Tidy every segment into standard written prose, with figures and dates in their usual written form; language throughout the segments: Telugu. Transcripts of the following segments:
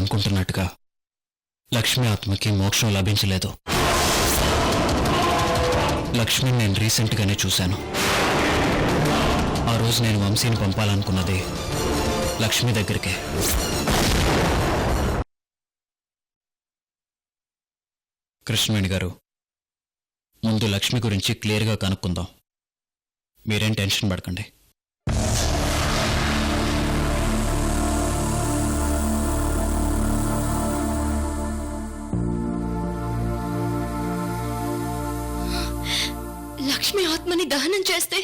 అనుకుంటున్నట్టుగా లక్ష్మి ఆత్మకి మోక్షం లభించలేదు. లక్ష్మిని నేను రీసెంట్గానే చూశాను. ఆ రోజు నేను వంశీని పంపాలనుకున్నది లక్ష్మి దగ్గరికే. కృష్ణవేణి గారు, ముందు లక్ష్మి గురించి క్లియర్గా కనుక్కుందాం. మీరేం టెన్షన్ పడకండి. లక్ష్మి ఆత్మని దహనం చేస్తే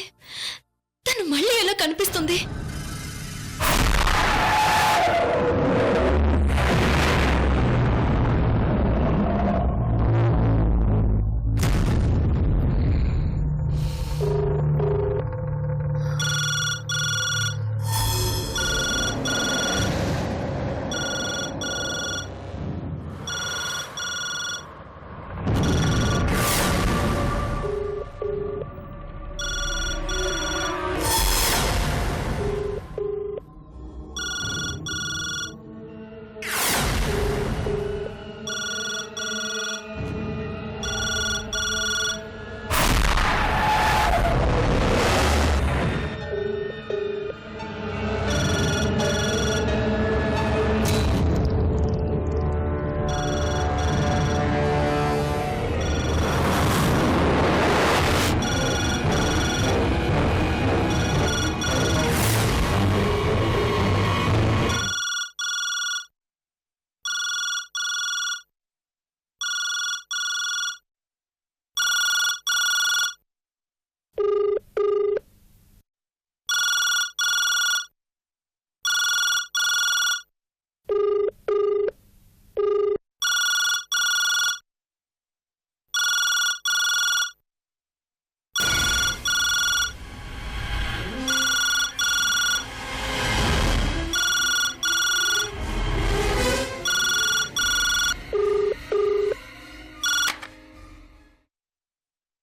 తను మళ్ళీ ఎలా కనిపిస్తుంది?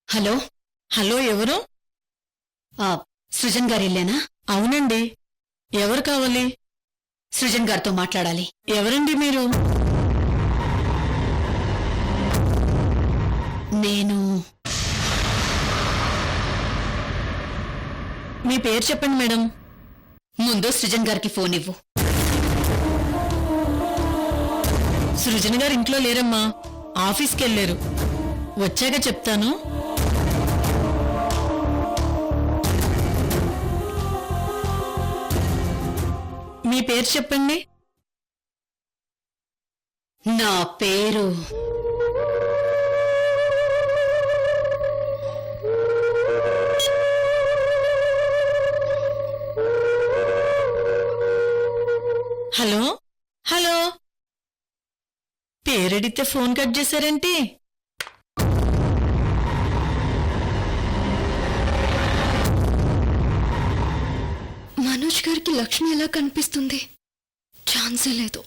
హలో హలో, ఎవరు? సృజన్ గారిల్లేనా? అవునండి. ఎవరు కావాలి? సృజన్ గారితో మాట్లాడాలి. ఎవరండి మీరు? నేను మీ పేరు చెప్పండి మేడం. ముందు సృజన్ గారికి ఫోన్ ఇవ్వు. సృజన్ గారు ఇంట్లో లేరమ్మా, ఆఫీస్కి వెళ్ళారు. వచ్చాక చెప్తాను. మీ పేరు చెప్పండి. నా పేరు హలో హలో, పేరెడితే ఫోన్ కట్ చేశారేంటి? మనోజ్ గారికి లక్ష్మి ఎలా కనిపిస్తుంది? ఛాన్సే లేదు.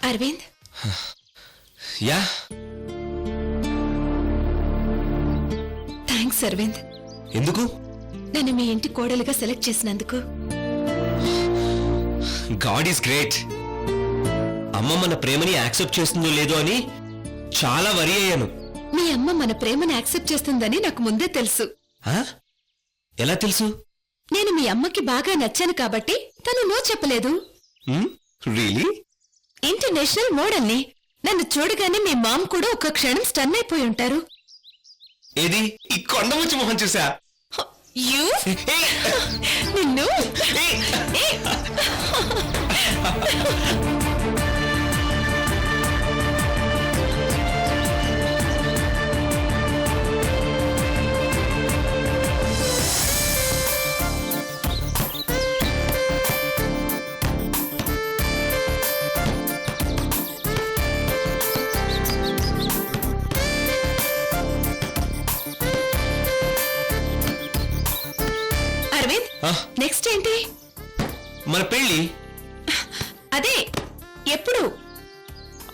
Aravind, yeah, thanks Aravind. ఎందుకు? నన్ను మీ ఇంటి కోడలుగా సెలెక్ట్ చేసినందుకు. God is great. అమ్మ మన ప్రేమని యాక్సెప్ట్ చేస్తుందో లేదో అని చాలా వరి అయ్యాను. మీ అమ్మ మన ప్రేమను యాక్సెప్ట్ చేస్తుందని నాకు ముందే తెలుసు. ఆ? ఎలా తెలుసు? నేను మీ అమ్మకి బాగా నచ్చాను కాబట్టి తను నో చెప్పలేదు. రియలీ? ఇంటర్నేషనల్ మోడల్ని. నన్ను చూడగానే మీ మామ్ కూడా ఒక క్షణం స్టన్ అయిపోయి ఉంటారు. ఏది ఈ కొండముచ్చి మొహం చూసా? యూ నిన్ను అరవింద్, ఆ? నెక్స్ట్ ఏంటి? మన పెళ్లి. అదే ఎప్పుడు?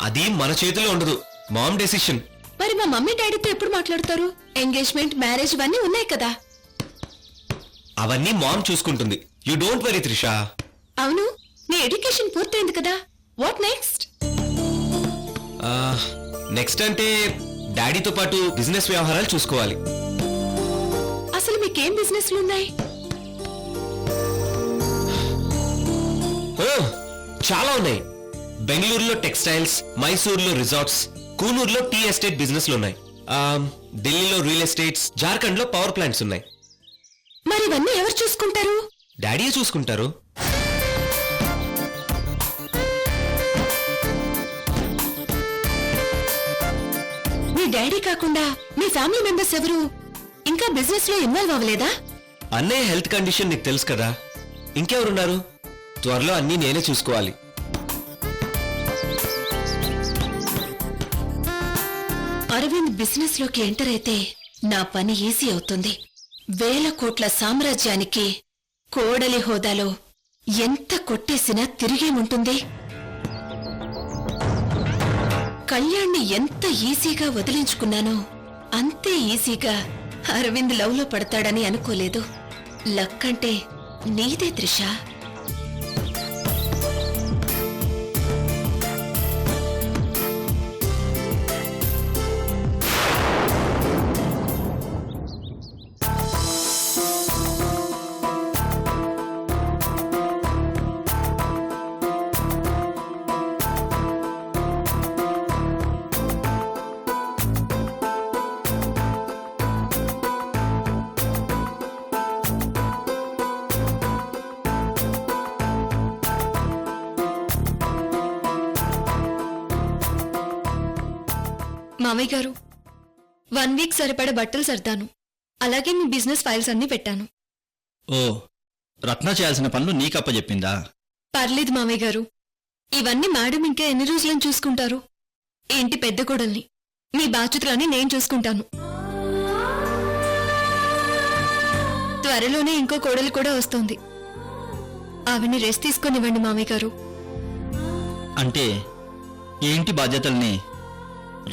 అది మన చేతిలో ఉండదు, మామ్ డెసిషన్. మరి మా మమ్మీ డాడీతో ఎప్పుడు మాట్లాడతారు? ఎంగేజ్మెంట్, మ్యారేజ్ ఇవన్నీ ఉన్నాయి కదా. అవన్నీ మామ్ చూసుకుంటుంది. You don't worry Trisha. అవును, నీ ఎడ్యుకేషన్ పూర్తయింది కదా. What next? నెక్స్ట్ అంటే డాడీతో పాటు బిజినెస్ వ్యవహారాలు చూసుకోవాలి. అసలు మీకేం బిజినెస్లు ఉన్నాయి? ఓ, చాలా ఉన్నాయి. బెంగళూరులో టెక్స్టైల్స్, మైసూర్లో రిసార్ట్స్, కూనూరులో టీ ఎస్టేట్ బిజినెస్లు ఉన్నాయి. ఢిల్లీలో రియల్ ఎస్టేట్స్, జార్ఖండ్లో పవర్ ప్లాంట్స్ ఉన్నాయి. మరి ఇవన్నీ ఎవరు చూసుకుంటారు? డాడీయే చూసుకుంటారు. మీ డాడీ కాకుండా మీ ఫ్యామిలీ మెంబర్స్ ఎవరు ఇంకా బిజినెస్ లో ఇన్వాల్వ్ అవ్వలేదా? అన్నయ్య హెల్త్ కండిషన్ నీకు తెలుసు కదా, ఇంకెవరున్నారు? త్వరలో అన్నీ నేనే చూసుకోవాలి. అరవింద్ బిజినెస్ లోకి ఎంటర్ అయితే నా పని ఈజీ అవుతుంది. 1000 కోట్ల సామ్రాజ్యానికి కోడలి హోదాలో ఎంత కొట్టేసినా తిరిగేముంటుంది? కళ్యాణ్ని ఎంత ఈజీగా వదిలించుకున్నానో అంతే ఈజీగా అరవింద్ లవ్ లో పడతాడని అనుకోలేదు. లక్ అంటే నీదే త్రిషా. మామయ్య గారు, 1 వీక్ సరిపడే బట్టలు సర్దాను. అలాగే మీ బిజినెస్ ఫైల్స్ అన్ని పెట్టాను. ఓ, రత్న చేయాల్సిన పనులు నీకప్ప చెప్పిందా? పర్లేదు మామయ్య గారు, ఇవన్నీ మేడం ఇంకా ఎన్ని రోజులను చూసుకుంటారు? ఏంటి పెద్ద కోడల్ని, మీ బాధ్యతలన్నీ నేను చూసుకుంటాను. త్వరలోనే ఇంకో కోడలు కూడా వస్తోంది. ఆవిని రెస్ట్ తీసుకొనివ్వండి మామయ్య గారు. అంటే ఏంటి బాధ్యతల్ని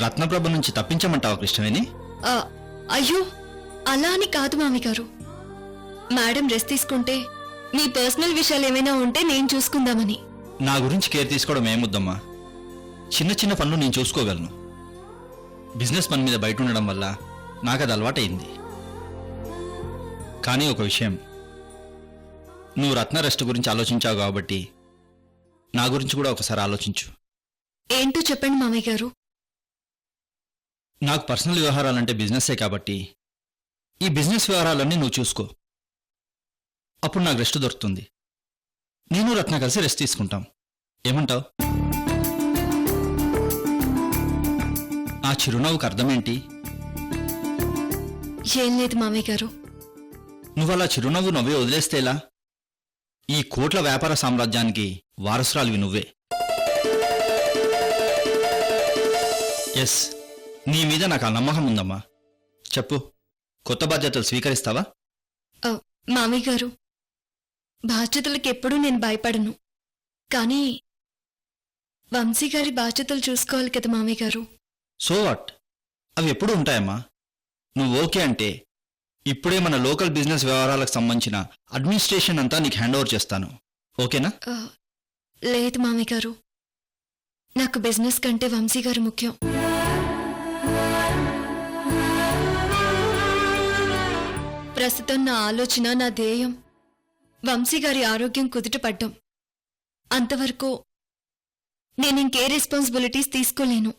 రత్నప్రభ నుంచి తప్పించమంటావా కృష్ణవేణి? అయ్యో, అలా అని కాదు మామయ్య గారు. మేడం రెస్ట్ తీసుకుంటే మీ పర్సనల్ విషయాలు ఏమైనా ఉంటే నేను చూసుకుందామని. నా గురించి కేర్ తీసుకోవడం ఏముద్దమ్మా? చిన్న చిన్న పనులు నేను చూసుకోగలను. బిజినెస్ పని మీద బయట ఉండడం వల్ల నాకు అది అలవాటైంది. కానీ ఒక విషయం, నువ్వు రత్న రెస్ట్ గురించి ఆలోచించావు కాబట్టి నా గురించి కూడా ఒకసారి ఆలోచించు. ఏంటో చెప్పండి మామయ్య గారు. నాకు పర్సనల్ వ్యవహారాలంటే బిజినెస్సే కాబట్టి ఈ బిజినెస్ వ్యవహారాలన్నీ నువ్వు చూసుకో. అప్పుడు నాకు రెస్ట్ దొరుకుతుంది. నేను రత్న కలిసి రెస్ట్ తీసుకుంటాం. ఏమంటావు? ఆ చిరునవ్వుకు అర్థమేంటి? ఏం లేదు మామయ్య గారు. నువ్వు అలా చిరునవ్వు నవ్వే వదిలేస్తే ఎలా? ఈ కోట్ల వ్యాపార సామ్రాజ్యానికి వారసురాలివి నువ్వే. ఎస్, నీ మీద నాకు ఆ నమ్మకం ఉందమ్మా. చెప్పు, కొత్త బాధ్యతలు స్వీకరిస్తావా? మామయ్య గారు, బాధ్యతలకు ఎప్పుడూ నేను భయపడను. కానీ వంశీ గారి బాధ్యతలు చూసుకోవాలి కదా మామయ్య గారు. సో వాట్, అవి ఎప్పుడు ఉంటాయమ్మా. నువ్వు ఓకే అంటే ఇప్పుడే మన లోకల్ బిజినెస్ వ్యవహారాలకు సంబంధించిన అడ్మినిస్ట్రేషన్ అంతా నీకు హ్యాండ్ ఓవర్ చేస్తాను. ఓకేనా? లేదు మామయ్య గారు, నాకు బిజినెస్ కంటే వంశీ గారు ముఖ్యం. ప్రస్తుతం నా ఆలోచన, నా ధ్యేయం వంశీ గారి ఆరోగ్యం కుదుటపడ్డం. అంతవరకు నేను ఇంకే రెస్పాన్సిబిలిటీస్ తీసుకోలేను.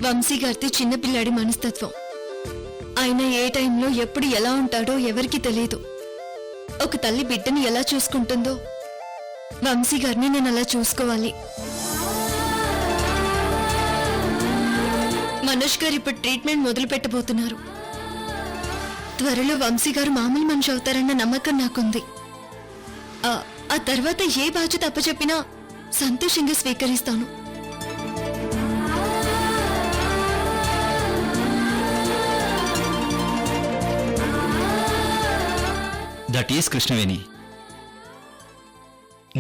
వంశీ గారిది చిన్నపిల్లాడి మనస్తత్వం. ఆయన ఏ టైంలో ఎప్పుడు ఎలా ఉంటాడో ఎవరికీ తెలియదు. ఒక తల్లి బిడ్డని ఎలా చూసుకుంటుందో వంశీ గారిని నేను అలా చూసుకోవాలి. మనోజ్ గారు ఇప్పుడు ట్రీట్మెంట్ మొదలు పెట్టబోతున్నారు. త్వరలో వంశీ గారు మామూలు మనిషి అవుతారన్న నమ్మకం నాకుంది. ఆ తర్వాత ఏ బాధ్యత అప్పచెప్పినా సంతోషంగా స్వీకరిస్తాను. That is Krishnaveni.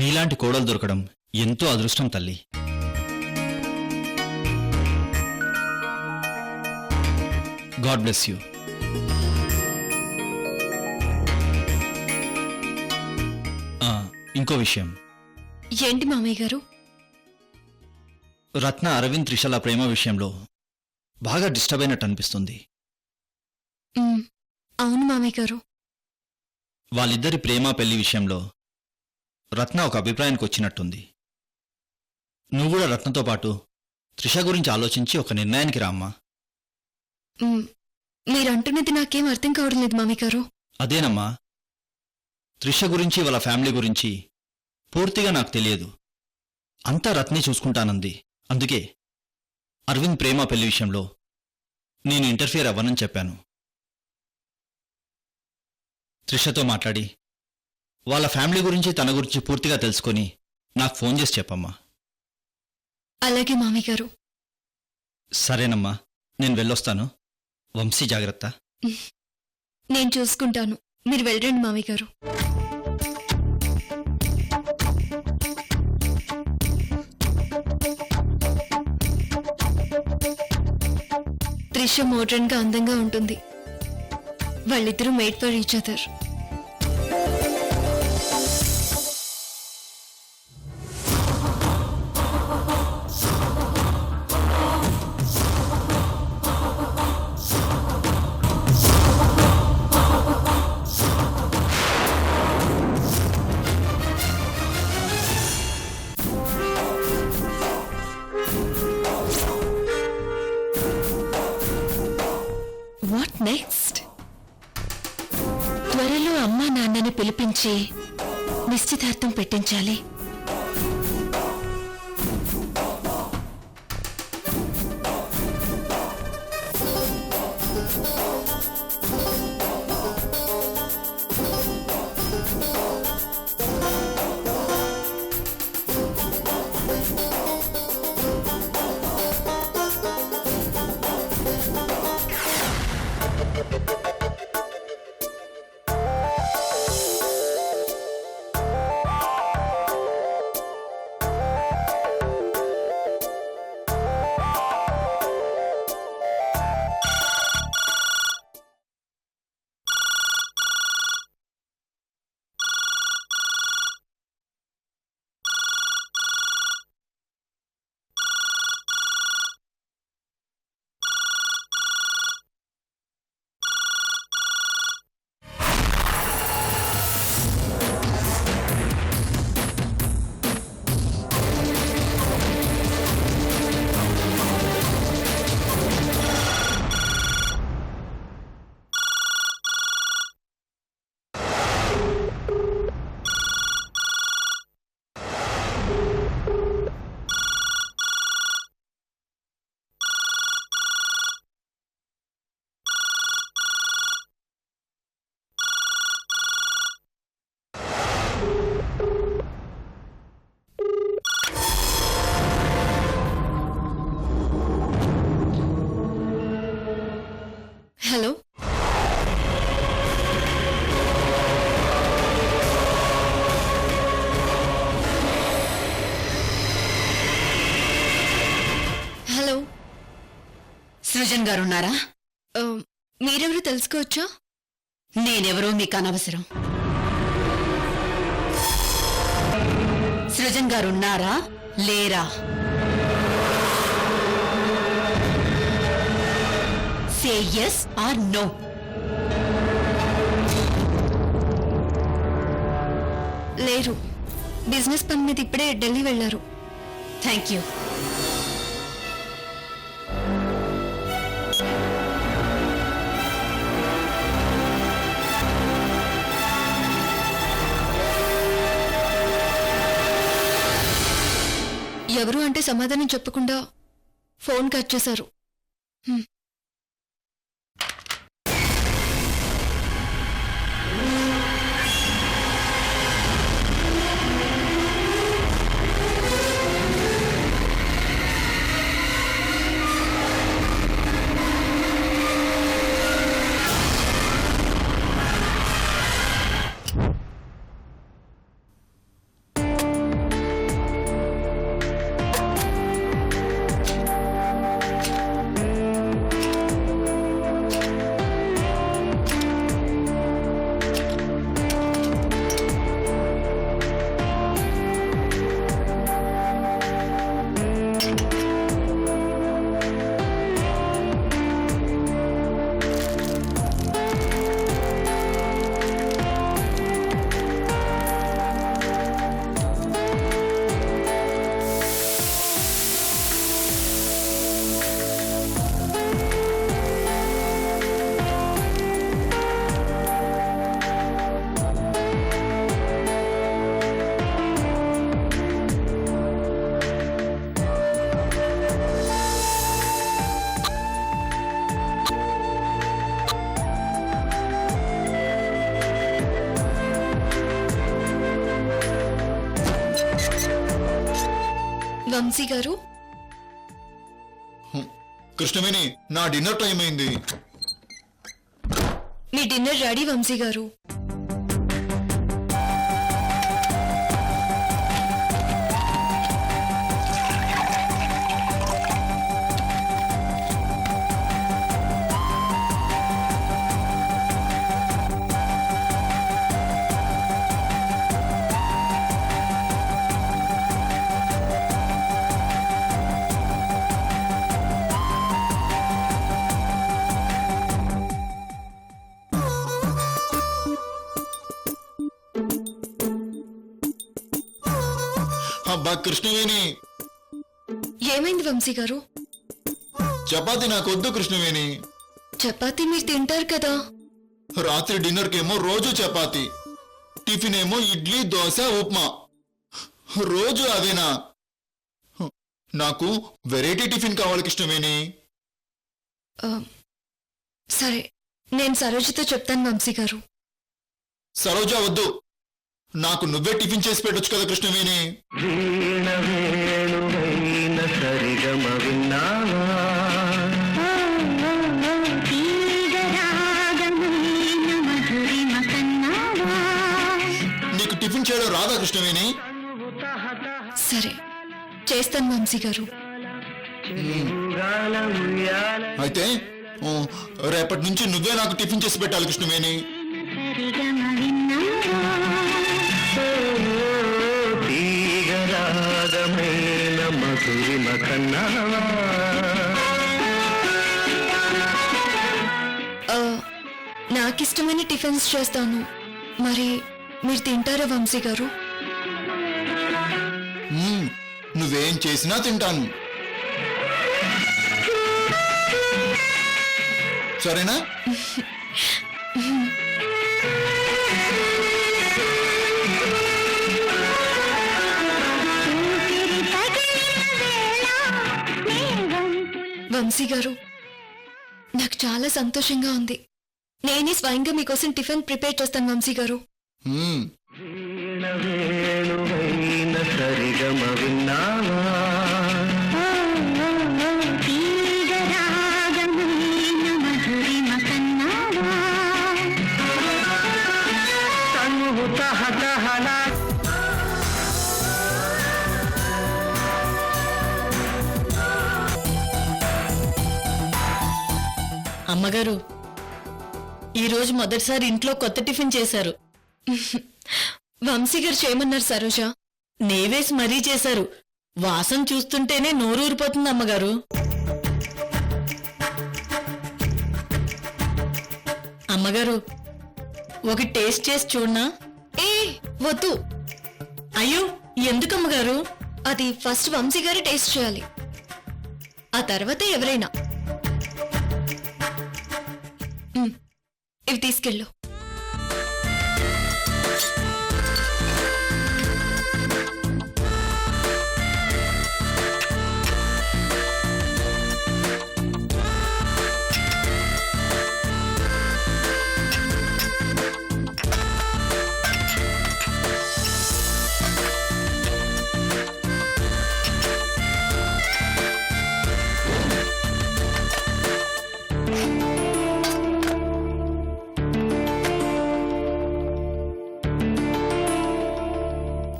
నీలాంటి కోడలు దొరకడం ఎంతో అదృష్టం తల్లి. God bless you. ఇంకో విషయం. ఏంటి మామయ్య గారు? రత్న అరవింద్ త్రిషల ప్రేమ విషయంలో బాగా డిస్టర్బ్ అయినట్టు అనిపిస్తుంది. అవును మామయ్య గారు. వాళ్ళిద్దరి ప్రేమ పెళ్లి విషయంలో రత్న ఒక అభిప్రాయానికి వచ్చినట్టుంది. నువ్వు కూడా రత్నతో పాటు త్రిష గురించి ఆలోచించి ఒక నిర్ణయానికి రామ్మా. మీరంటున్నది నాకేం అర్థం కావడం లేదు మామయ్య గారు. అదేనమ్మా, త్రిష గురించి వాళ్ళ ఫ్యామిలీ గురించి పూర్తిగా నాకు తెలియదు. అంతా రత్నే చూసుకుంటానంది. అందుకే అరవింద్ ప్రేమ పెళ్లి విషయంలో నేను ఇంటర్ఫియర్ అవ్వనని చెప్పాను. త్రిషతో మాట్లాడి వాళ్ళ ఫ్యామిలీ గురించి తన గురించి పూర్తిగా తెలుసుకొని నాకు ఫోన్ చేసి చెప్పమ్మా. అలాగే మామయ్య గారు. సరేనమ్మా, నేను వెళ్ళొస్తాను. వంశీ జాగ్రత్త. నేను చూసుకుంటాను, మీరు వెళ్ళండి మామయ్య గారు. త్రిష మోడ్రన్ గా అందంగా ఉంటుంది. వాళ్ళిద్దరూ made for each other. What next? త్వరలో అమ్మా నాన్నని పిలిపించి నిశ్చితార్థం పెట్టించాలి. Hello, hello. సృజన్ మీరెవరు తెలుసుకోవచ్చా? నేనెవరో మీకు అనవసరం. సృజన్ గారు ఉన్నారా లేరా? Say yes or no. లేరు. బిజినెస్ పని మీద ఇప్పుడే ఢిల్లీ వెళ్లారు. Thank you. ఎవరు అంటే సమాధానం చెప్పకుండా ఫోన్ కట్ చేశారు. వంశీ గారు, కృష్ణవేణి, నా డిన్నర్ టైం అయింది. మీ డిన్నర్ రెడీ వంశీ గారు. అబ్బా కృష్ణవేణి, ఏమైంది వంశీ గారు? చపాతి నాకొద్దు కృష్ణవేణి. చపాతీ మీరు తింటారు కదా. రాత్రి డిన్నర్ కేమో రోజు చపాతి, టిఫిన్ ఏమో ఇడ్లీ, దోశ, ఉప్మా. రోజు అదేనా? నాకు వెరైటీ టిఫిన్ కావాలి కృష్ణవేణి. సరే, నేను సరోజతో చెప్తాను వంశీ గారు. సరోజా వద్దు, నాకు నువ్వే టిఫిన్ చేసి పెట్టొచ్చు కదా కృష్ణవేణి. నీకు టిఫిన్ చేయడం రాదా కృష్ణవేణి? సరే, చేస్తాను వంశీ గారు. అయితే రేపటి నుంచి నువ్వే నాకు టిఫిన్ చేసి పెట్టాలి కృష్ణవేణి. నాకిష్టమైన టిఫిన్స్ చేస్తాను, మరి మీరు తింటారా వంశీ గారు? నువ్వేం చేసినా తింటాను, సరేనా? వంశీ గారు, నాకు చాలా సంతోషంగా ఉంది. నేనే స్వయంగా మీకోసం టిఫిన్ ప్రిపేర్ చేస్తాను వంశీ గారు. అమ్మగారు, ఈరోజు మొదటిసారి ఇంట్లో కొత్త టిఫిన్ చేశారు. వంశీ గారు చేయమన్నారు సరోజ, నేవేసి మరీ చేశారు. వాసన చూస్తుంటేనే నోరూరిపోతుంది అమ్మగారు. అమ్మగారు, ఒక టేస్ట్ చేసి చూడనా? ఏ వద్దు. అయ్యో, ఎందుకమ్మగారు? అది ఫస్ట్ వంశీ గారు టేస్ట్ చేయాలి, ఆ తర్వాతే ఎవరైనా. ఇవి తీసుకెళ్ళు.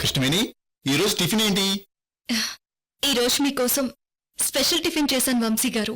కృష్ణవేణి, ఈరోజు టిఫిన్ ఏంటి? ఈ రోజు మీకోసం స్పెషల్ టిఫిన్ చేశాను వంశీ గారు.